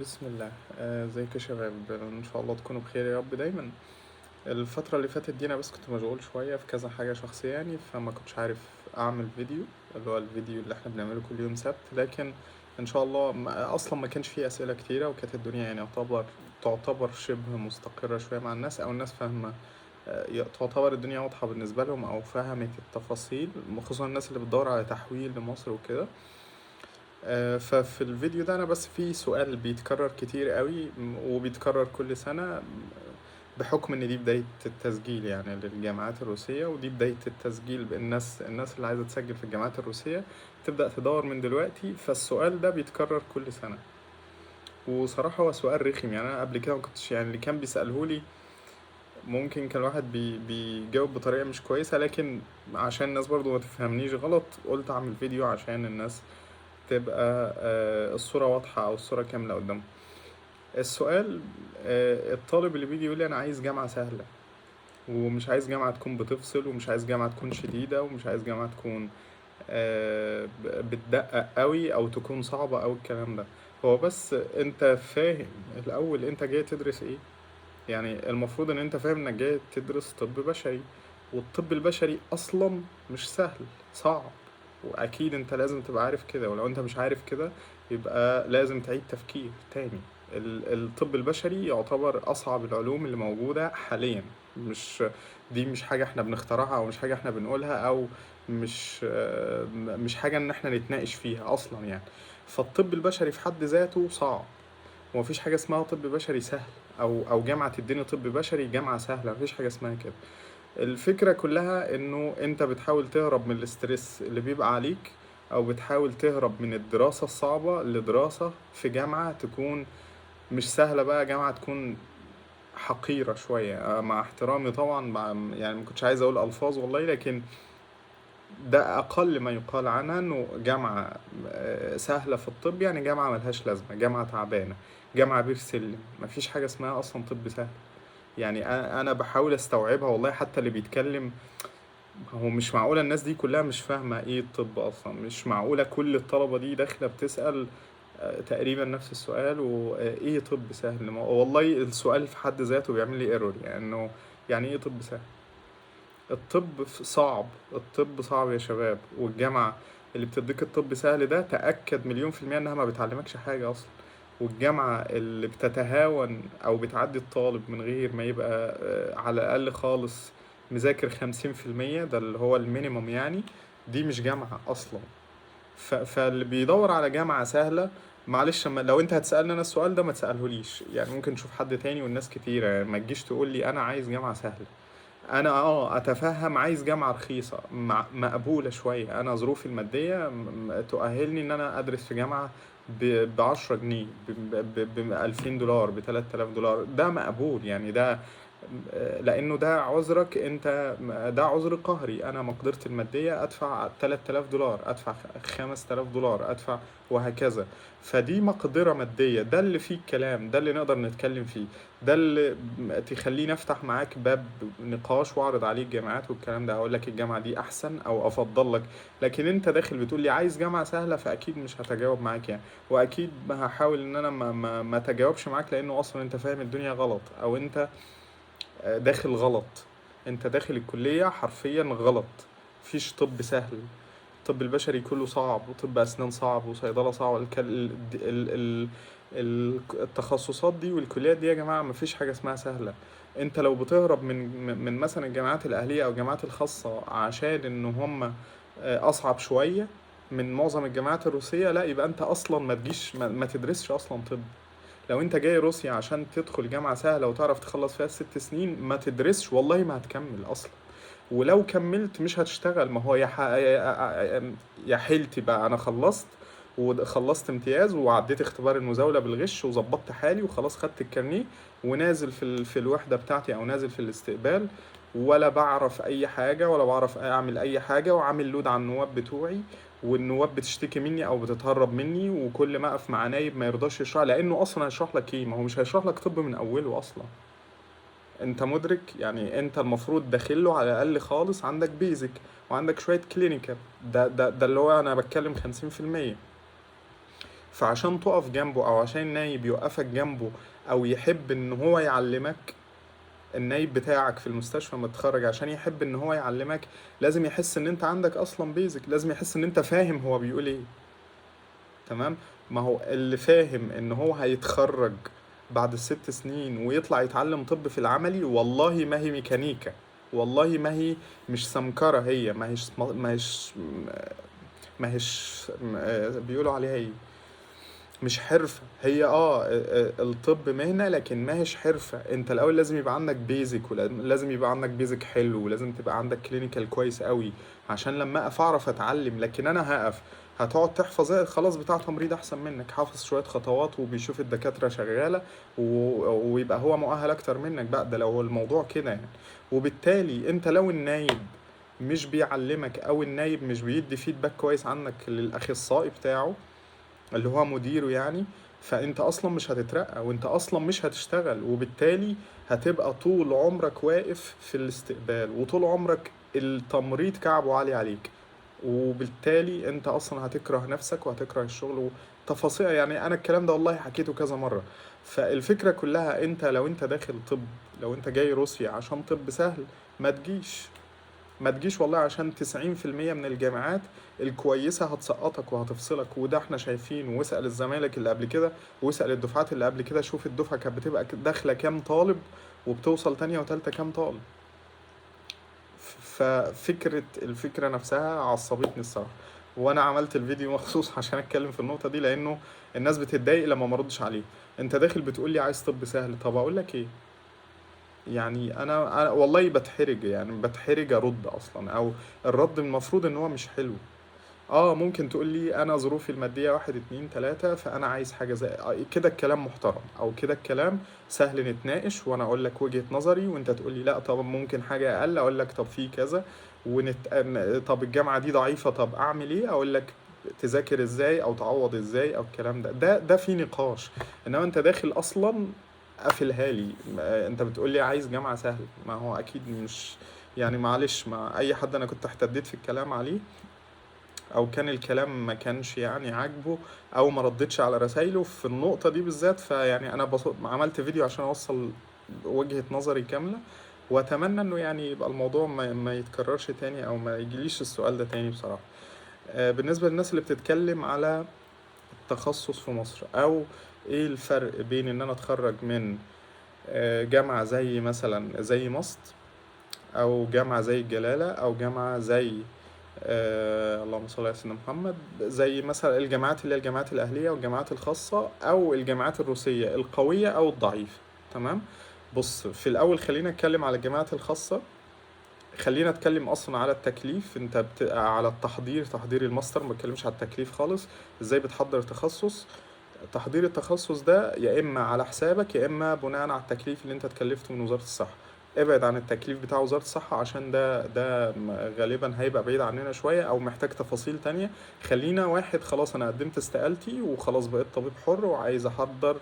بسم الله. ازيك يا شباب؟ ان شاء الله تكونوا بخير يا رب دايما. الفترة اللي فاتت دي انا بس كنت مشغول شوية في كذا حاجة شخصية يعني، فما كنتش عارف اعمل فيديو اللي هو الفيديو اللي احنا بنعمله كل يوم سبت. لكن ان شاء الله اصلا ما كانش فيه اسئلة كتيرة، وكانت الدنيا يعني تعتبر شبه مستقرة شوية مع الناس، او الناس فاهمة. تعتبر الدنيا واضحة بالنسبة لهم او فهمت التفاصيل، خصوصا الناس اللي بتدور على تحويل لمصر وكده. ففي الفيديو ده انا بس في سؤال بيتكرر كتير قوي، وبيتكرر كل سنة، بحكم ان دي بداية التسجيل يعني للجامعات الروسية، ودي بداية التسجيل الناس اللي عايزة تسجل في الجامعات الروسية تبدأ تدور من دلوقتي. فالسؤال ده بيتكرر كل سنة، وصراحة هو سؤال رخم يعني. انا قبل كده ما كنتش يعني اللي كان بيسألهولي ممكن كان الواحد بيجاوب بطريقة مش كويسة، لكن عشان الناس برضو ما تفهمنيش غلط قلت اعمل فيديو عشان الناس تبقى الصورة واضحة أو الصورة كاملة قدامهم. السؤال، الطالب اللي بيجي يقول لي أنا عايز جامعة سهلة، ومش عايز جامعة تكون بتفصل، ومش عايز جامعة تكون شديدة، ومش عايز جامعة تكون بتدقق قوي أو تكون صعبة أو الكلام ده. هو بس أنت فاهم الأول أنت جاي تدرس إيه؟ يعني المفروض إن أنت فاهم إنك جاي تدرس طب بشري، والطب البشري أصلا مش سهل، صعب. واكيد انت لازم تبقى عارف كده، ولو انت مش عارف كده يبقى لازم تعيد تفكير تاني. الطب البشري يعتبر اصعب العلوم اللي موجودة حاليا. مش دي مش حاجة احنا بنخترعها، او مش حاجة احنا بنقولها، او مش حاجة ان احنا نتناقش فيها اصلا يعني. فالطب البشري في حد ذاته صعب، ومفيش حاجة اسمها طب بشري سهل، او جامعة تديني طب بشري جامعة سهلة، مفيش حاجة اسمها كده. الفكرة كلها انه انت بتحاول تهرب من الاسترس اللي بيبقى عليك، او بتحاول تهرب من الدراسة الصعبة لدراسة في جامعة تكون مش سهلة، بقى جامعة تكون حقيرة شوية. مع احترامي طبعا، يعني ما كنتش عايز اقول الفاظ والله، لكن ده اقل ما يقال عنها، انه جامعة سهلة في الطب يعني جامعة ملهاش لازمة، جامعة تعبانة، جامعة بير سلم. مفيش حاجة اسمها اصلا طب سهل. يعني انا بحاول استوعبها والله، حتى اللي بيتكلم. هو مش معقولة الناس دي كلها مش فاهمة ايه الطب اصلا، مش معقولة كل الطلبة دي داخلة بتسأل تقريبا نفس السؤال، وايه طب سهل؟ والله السؤال في حد ذاته بيعمل لي ايرور، يعني انه يعني ايه طب سهل؟ الطب صعب، الطب صعب يا شباب. والجامعة اللي بتديك الطب سهل ده تأكد مليون في المية انها ما بتعلمكش حاجة اصلا. والجامعة اللي بتتهاون او بتعدي الطالب من غير ما يبقى على الاقل خالص مذاكر 50%، ده اللي هو المينيموم يعني، دي مش جامعة اصلا. فاللي بيدور على جامعة سهلة، معلش لو انت هتسألني انا السؤال ده ما تسألهوليش يعني، ممكن نشوف حد تاني، والناس كتيرة يعني، ما تجيش تقول لي انا عايز جامعة سهلة. انا اتفهم عايز جامعة رخيصة مقبولة شوية، انا ظروفي المادية تؤهلني ان انا ادرس في جامعة ب10 جنيه، ب2000 دولار، ب3000 دولار، ده مقبول يعني. ده لانه ده عذرك انت، ده عذر قهري. انا مقدرتي الماديه ادفع 3000 دولار، ادفع 5000 دولار، ادفع وهكذا. فدي مقدره ماديه، ده اللي فيه الكلام، ده اللي نقدر نتكلم فيه، ده اللي تخليني افتح معاك باب نقاش واعرض عليك جامعات والكلام ده، اقول لك الجامعه دي احسن او افضل لك. لكن انت داخل بتقول لي عايز جامعه سهله، فاكيد مش هتجاوب معاك يعني، واكيد هحاول ان انا ما اتجاوبش معاك، لانه اصلا انت فاهم الدنيا غلط، او انت داخل غلط. انت داخل الكلية حرفيا غلط. مفيش طب سهل، الطب البشري كله صعب، وطب أسنان صعب، وصيدلة صعب، التخصصات دي والكليات دي يا جماعة مفيش حاجة اسمها سهلة. انت لو بتهرب من مثلا الجامعات الأهلية أو الجامعات الخاصة عشان ان هم أصعب شوية من معظم الجامعات الروسية، لا يبقى انت أصلا ما تجيش، ما تدرسش أصلا طب. لو انت جاي روسيا عشان تدخل جامعة سهلة وتعرف تخلص فيها ال6 سنين، ما تدرسش والله، ما هتكمل اصلا. ولو كملت مش هتشتغل. ما هو يا حيلتي بقى، انا خلصت وخلصت امتياز، وعديت اختبار المزاولة بالغش، وظبطت حالي، وخلاص خدت الكارنيه، ونازل في الوحدة بتاعتي، او نازل في الاستقبال، ولا بعرف اي حاجة، ولا بعرف اعمل اي حاجة، وعامل لود على النواب بتوعي، والنواب بتشتكي مني او بتتهرب مني، وكل ما اقف مع نايب ما يرضاش يشرح، لانه اصلا هيشرح لك ايه؟ ما هو مش هيشرح لك طب من اوله اصلا. انت مدرك يعني؟ انت المفروض داخله على الاقل خالص عندك بيزك، وعندك شويه كلينيكال، ده اللي هو انا بتكلم 50%. فعشان تقف جنبه او عشان النايب يوقفك جنبه او يحب ان هو يعلمك، النايب بتاعك في المستشفى متخرج عشان يحب ان هو يعلمك، لازم يحس ان انت عندك اصلا بيزك، لازم يحس ان انت فاهم هو بيقول ايه. تمام. ما هو اللي فاهم ان هو هيتخرج بعد ال6 سنين ويطلع يتعلم طب في العملي، والله ما هي ميكانيكا، والله ما هي مش سمكرة، هي ما هيش بيقولوا عليها ايه، مش حرفة هي. الطب مهنة لكن ما هيش حرفة. انت الاول لازم يبقى عندك بيزك، ولازم يبقى عندك بيزك حلو، ولازم تبقى عندك كلينيكال كويس قوي عشان لما اقف اعرف اتعلم. لكن انا هقف هتقعد تحفظ إيه؟ خلاص بتاع تمريض احسن منك، حافظ شوية خطوات وبيشوف الدكاترة شغالة ويبقى هو مؤهل اكتر منك بقى، ده لو هو الموضوع كده يعني. وبالتالي انت لو النايب مش بيعلمك او النايب مش بيدي فيدباك كويس عنك للاخصائي بتاعه اللي هو مديره يعني، فانت اصلا مش هتترقى وانت اصلا مش هتشتغل، وبالتالي هتبقى طول عمرك واقف في الاستقبال، وطول عمرك التمريض كعبه عالي عليك، وبالتالي انت اصلا هتكره نفسك وهتكره الشغل وتفاصيل. يعني انا الكلام ده والله حكيته كذا مرة. فالفكرة كلها انت لو انت داخل طب، لو انت جاي روسيا عشان طب سهل، ما تجيش، ما تجيش والله، عشان 90% من الجامعات الكويسة هتسقطك وهتفصلك، وده احنا شايفين. واسأل الزمالك اللي قبل كده، واسأل الدفعات اللي قبل كده، شوف الدفعة كانت بتبقى داخلة كام طالب وبتوصل تانية وتالتة كام طالب. الفكرة نفسها عصبتني الصراحة، وانا عملت الفيديو مخصوص عشان اتكلم في النقطة دي، لانه الناس بتتضايق لما مردش عليه. انت داخل بتقول لي عايز طب سهل، طب اقول لك ايه؟ يعني انا والله بتحرج، يعني بتحرج ارد اصلا، او الرد المفروض ان هو مش حلو. ممكن تقول لي انا ظروفي المادية 1 2 3 فانا عايز حاجة زي كده، الكلام محترم، او كده الكلام سهل نتناقش وانا اقول لك وجهة نظري وانت تقول لي لا طب ممكن حاجة اقل، اقول لك طب في كذا طب الجامعة دي ضعيفة، طب اعمل ايه، اقول لك تذاكر ازاي او تعوض ازاي او الكلام ده في نقاش. انما انت داخل اصلا قافلها لي، انت بتقول لي عايز جامعة سهل، ما هو اكيد مش، يعني معلش، مع اي حد انا كنت احتديت في الكلام عليه او كان الكلام ما كانش يعني عاجبه او ما ردتش على رسايله في النقطة دي بالذات، فيعني انا عملت فيديو عشان اوصل وجهة نظري كاملة. واتمنى انه يعني يبقى الموضوع ما يتكررش تاني او ما يجيليش السؤال ده تاني بصراحة. بالنسبة للناس اللي بتتكلم على التخصص في مصر، او ايه الفرق بين ان انا اتخرج من جامعة زي مثلا زي ماست، او جامعة زي الجلالة، او جامعة زي اللهم صل على سيدنا محمد، زي مثلا الجامعات اللي هي الجامعات الأهلية والجامعات الخاصة، أو الجامعات الروسية القوية أو الضعيفة. تمام. بص، في الأول خلينا نتكلم على الجامعات الخاصة. خلينا نتكلم أصلا على التكليف. أنت على تحضير الماستر، ما بتكلمش على التكليف خالص. إزاي بتحضر تخصص؟ تحضير التخصص ده يا اما على حسابك يا اما بناء على التكليف اللي انت اتكلفته من وزارة الصحة. ابعد عن التكليف بتاع وزارة الصحة عشان ده غالبا هيبقى بعيد عننا شوية او محتاج تفاصيل تانية. خلينا واحد خلاص انا قدمت استقالتي وخلاص بقيت طبيب حر وعايز احضر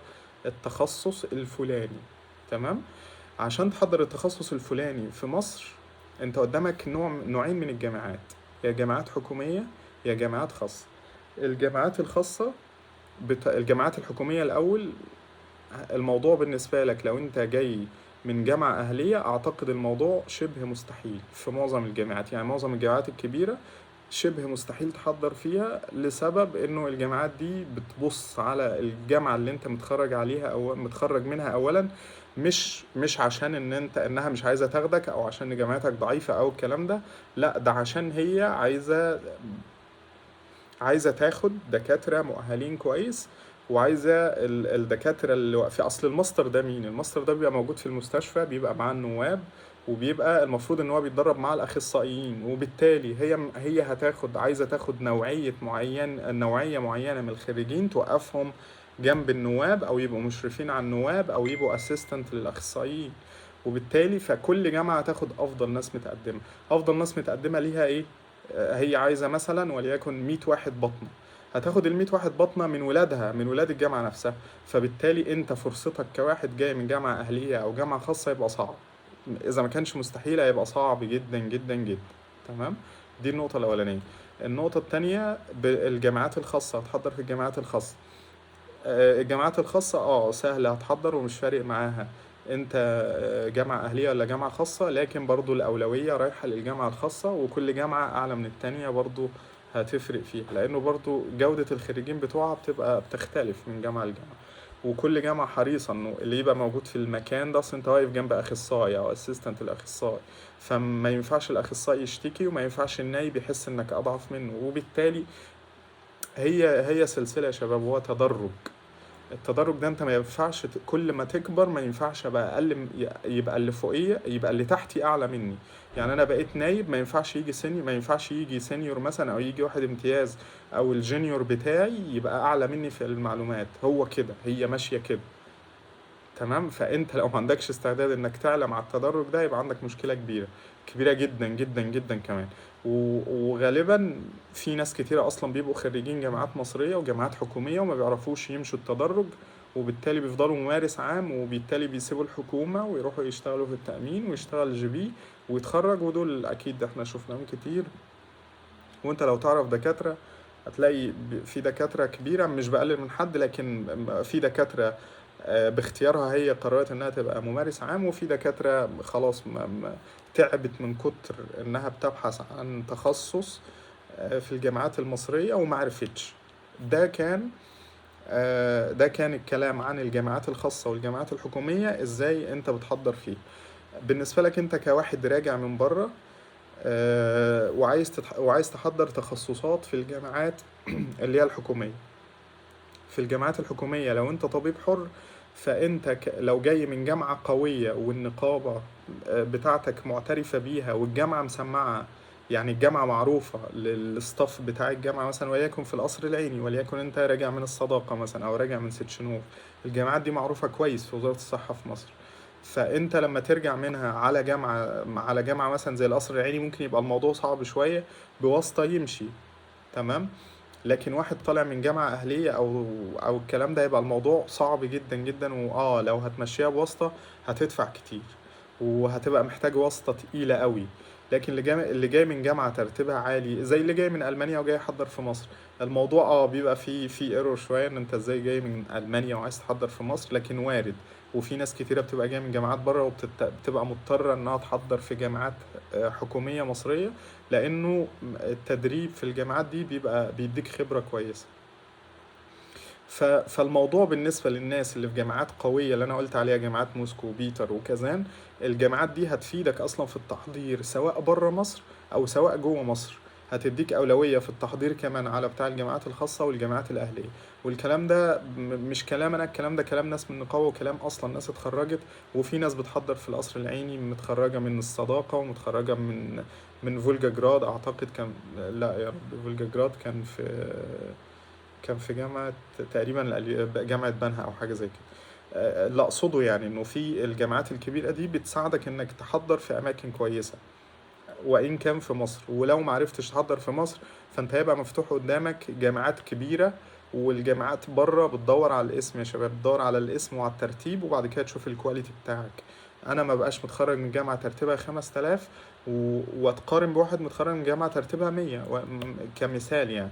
التخصص الفلاني. تمام. عشان تحضر التخصص الفلاني في مصر، انت قدامك نوعين من الجامعات، يا جامعات حكومية يا جامعات خاصة. الجامعات الخاصة الجامعات الحكومية الأول، الموضوع بالنسبة لك لو أنت جاي من جامعة أهلية أعتقد الموضوع شبه مستحيل في معظم الجامعات. يعني معظم الجامعات الكبيرة شبه مستحيل تحضر فيها، لسبب إنه الجامعات دي بتبص على الجامعة اللي أنت متخرج عليها أو متخرج منها أولا، مش عشان إنها مش عايزة تاخدك أو عشان جامعتك ضعيفة أو الكلام ده. لا، ده عشان هي عايزة تاخد دكاترة مؤهلين كويس، وعايزة الدكاترة اللي في أصل الماستر ده مين؟ الماستر ده بيبقى موجود في المستشفى، بيبقى معاه النواب، وبيبقى المفروض ان هو بيتدرب مع الاخصائيين. وبالتالي هي عايزه تاخد نوعيه معينه من الخريجين، توقفهم جنب النواب او يبقوا مشرفين على النواب او يبقوا اسيستنت للاخصائيين. وبالتالي فكل جامعه تاخد افضل ناس متقدمه ليها ايه؟ هي عايزة مثلا وليكن 100 واحد بطنة، هتاخد ال100 واحد بطنة من ولادها، من ولاد الجامعة نفسها. فبالتالي انت فرصتك كواحد جاي من جامعة أهلية أو جامعة خاصة يبقى صعب، إذا ما كانش مستحيل هيبقى صعب جدا جدا جدا. تمام. دي النقطة الأولانية. النقطة التانية، بالجامعات الخاصة، هتحضر في الجامعات الخاصة. الجامعات الخاصة سهلة هتحضر ومش فارق معاها انت جامعة أهلية ولا جامعة خاصة، لكن برضو الأولوية رايحة للجامعة الخاصة، وكل جامعة أعلى من التانية برضو هتفرق فيها، لأنه برضو جودة الخريجين بتوعها بتختلف من جامعة لجامعة. وكل جامعة حريصة انه اللي يبقى موجود في المكان ده، اصل انت واقف جنب اخصائي او اسيستنت الاخصائي، فما ينفعش الاخصائي يشتكي وما ينفعش النايب يحس انك اضعف منه، وبالتالي هي سلسلة يا شباب، هو تدرج. التدرج ده انت ما ينفعش كل ما تكبر ما ينفعش ابقى اقل يبقى اللي فوقيه، يبقى اللي تحتي اعلى مني. يعني انا بقيت نايب، ما ينفعش يجي سينيور مثلا، او يجي واحد امتياز، او الجونيور بتاعي يبقى اعلى مني في المعلومات. هو كده، هي ماشيه كده. تمام. فانت لو ما عندكش استعداد انك تعلى مع التدرج ده، يبقى عندك مشكله كبيره، كبيره جدا جدا جدا كمان. وغالبا في ناس كتيره اصلا بيبقوا خريجين جامعات مصريه وجامعات حكوميه وما بيعرفوش يمشوا التدرج، وبالتالي بيفضلوا ممارس عام، وبالتالي بيسيبوا الحكومه ويروحوا يشتغلوا في التامين ويشتغل جي بي ويتخرج. ودول اكيد احنا شفناهم كتير. وانت لو تعرف دكاتره هتلاقي في دكاترة كبيرة، مش بقلل من حد، لكن في دكاترة باختيارها هي قررت انها تبقى ممارس عام، وفي دكاترة خلاص تعبت من كتر انها بتبحث عن تخصص في الجامعات المصرية وما عرفتش. ده كان ده كان الكلام عن الجامعات الخاصة والجامعات الحكومية، ازاي انت بتحضر فيه. بالنسبة لك انت كواحد راجع من بره وعايز تحضر تخصصات في الجامعات اللي هي الحكومية. في الجامعات الحكومية لو انت طبيب حر، فانت لو جاي من جامعة قوية والنقابة بتاعتك معترفة بيها والجامعة مسمعة، يعني الجامعة معروفة للستاف بتاع الجامعة مثلا، وليكن في القصر العيني، وليكن انت راجع من الصداقة مثلا او راجع من ست شنور، الجامعات دي معروفة كويس في وزارة الصحة في مصر. فانت لما ترجع منها على جامعة مثلا زي القصر العيني، ممكن يبقى الموضوع صعب شوية، بواسطة يمشي. تمام. لكن واحد طالع من جامعة أهلية أو الكلام ده، يبقى الموضوع صعب جدا جدا. لو هتمشيها بواسطة هتدفع كتير، وهتبقى محتاج واسطة تقيلة قوي. لكن اللي جاي من جامعة ترتيبها عالي، زي اللي جاي من ألمانيا وجاي يحضر في مصر، الموضوع بيبقى فيه ايرور شوية، ان انت ازاي جاي من ألمانيا وعايز تحضر في مصر، لكن وارد. وفي ناس كتيرة بتبقى جاية من جامعات بره وبتبقى مضطرة انها تحضر في جامعات حكومية مصرية، لانه التدريب في الجامعات دي بيبقى بيديك خبرة كويسة. فالموضوع بالنسبة للناس اللي في جامعات قوية اللي أنا قلت عليها، جامعات موسكو وبيتر وكازان، الجامعات دي هتفيدك أصلا في التحضير سواء بره مصر أو سواء جوه مصر. هتديك أولوية في التحضير كمان على بتاع الجامعات الخاصة والجامعات الأهلية. والكلام ده مش كلام أنا، الكلام ده كلام ناس من النقابة، وكلام أصلا ناس اتخرجت. وفي ناس بتحضر في القصر العيني متخرجة من الصداقة، ومتخرجة من فولجا جراد أعتقد. كان، لا يا رب، فولجا جراد كان في جامعة تقريبا جامعة بنها أو حاجة زي كده. اللي أقصده يعني إنه في الجامعات الكبيرة دي بتساعدك إنك تحضر في أماكن كويسة، وإن كان في مصر. ولو معرفتش تحضر في مصر، فأنت هيبقى مفتوح قدامك جامعات كبيرة. والجامعات بره بتدور على الاسم يا شباب، بتدور على الاسم وعلى الترتيب، وبعد كده تشوف الكواليتي بتاعك. أنا ما بقاش متخرج من جامعة ترتيبها 5000 واتقارن بواحد متخرج من جامعة ترتيبها 100 كمثال يعني.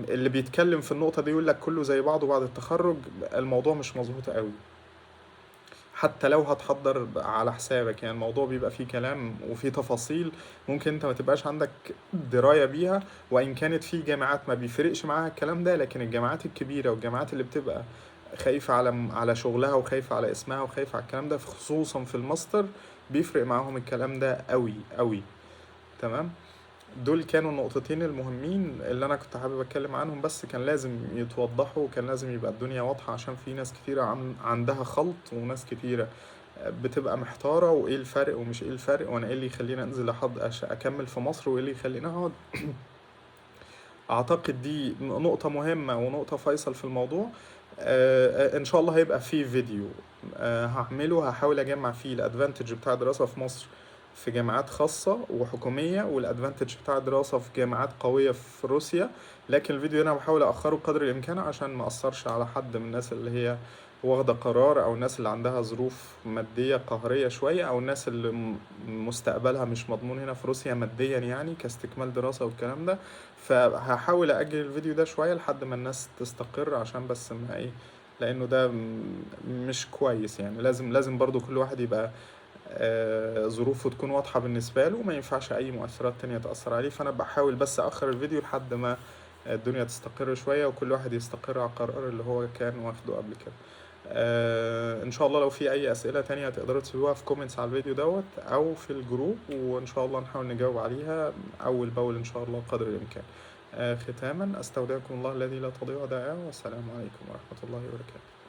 اللي بيتكلم في النقطة دي يقول لك كله زي بعضه بعد التخرج، الموضوع مش مظبوط قوي. حتى لو هتحضر على حسابك، يعني الموضوع بيبقى فيه كلام وفيه تفاصيل ممكن انت ما تبقاش عندك دراية بيها. وان كانت في جامعات ما بيفرقش معاها الكلام ده، لكن الجامعات الكبيرة والجامعات اللي بتبقى خايفة على شغلها وخايفة على اسمها وخايفة على الكلام ده، خصوصا في الماستر، بيفرق معاهم الكلام ده قوي قوي. تمام. دول كانوا النقطتين المهمين اللي انا كنت حابب اتكلم عنهم، بس كان لازم يتوضحوا، وكان لازم يبقى الدنيا واضحة، عشان في ناس كتيرة عندها خلط، وناس كتيرة بتبقى محتارة، وايه الفرق ومش ايه الفرق، وانا ايه اللي يخليني انزل اكمل في مصر، وايه اللي يخليني اقعد. اعتقد دي نقطة مهمة ونقطة فيصل في الموضوع. ان شاء الله هيبقى فيه فيديو هعمله، هحاول اجمع فيه الادفانتج بتاع الدراسة في مصر في جامعات خاصة وحكومية، والادفانتج بتاع الدراسة في جامعات قوية في روسيا. لكن الفيديو هنا بحاول اخره قدر الامكان عشان ما اثرش على حد من الناس اللي هي واخدة قرار، او الناس اللي عندها ظروف مادية قهرية شوية، او الناس اللي مستقبلها مش مضمون هنا في روسيا ماديا يعني كاستكمال دراسة والكلام ده. فهحاول اجل الفيديو ده شوية لحد ما الناس تستقر، عشان بس ما ايه، لانه ده مش كويس يعني. لازم برضو كل واحد يبقى ظروفه تكون واضحة بالنسبة له، وما ينفعش أي مؤثرات تانية تأثر عليه. فأنا بحاول بس أخر الفيديو لحد ما الدنيا تستقر شوية، وكل واحد يستقر على القرار اللي هو كان واخده قبل كده. إن شاء الله لو في أي أسئلة تانية تقدروا تسيبوها في كومنتس على الفيديو دوت أو في الجروب، وإن شاء الله نحاول نجاوب عليها أول بأول إن شاء الله قدر الإمكان. ختاما أستودعكم الله الذي لا تضيع ودائعه، والسلام عليكم ورحمة الله وبركاته.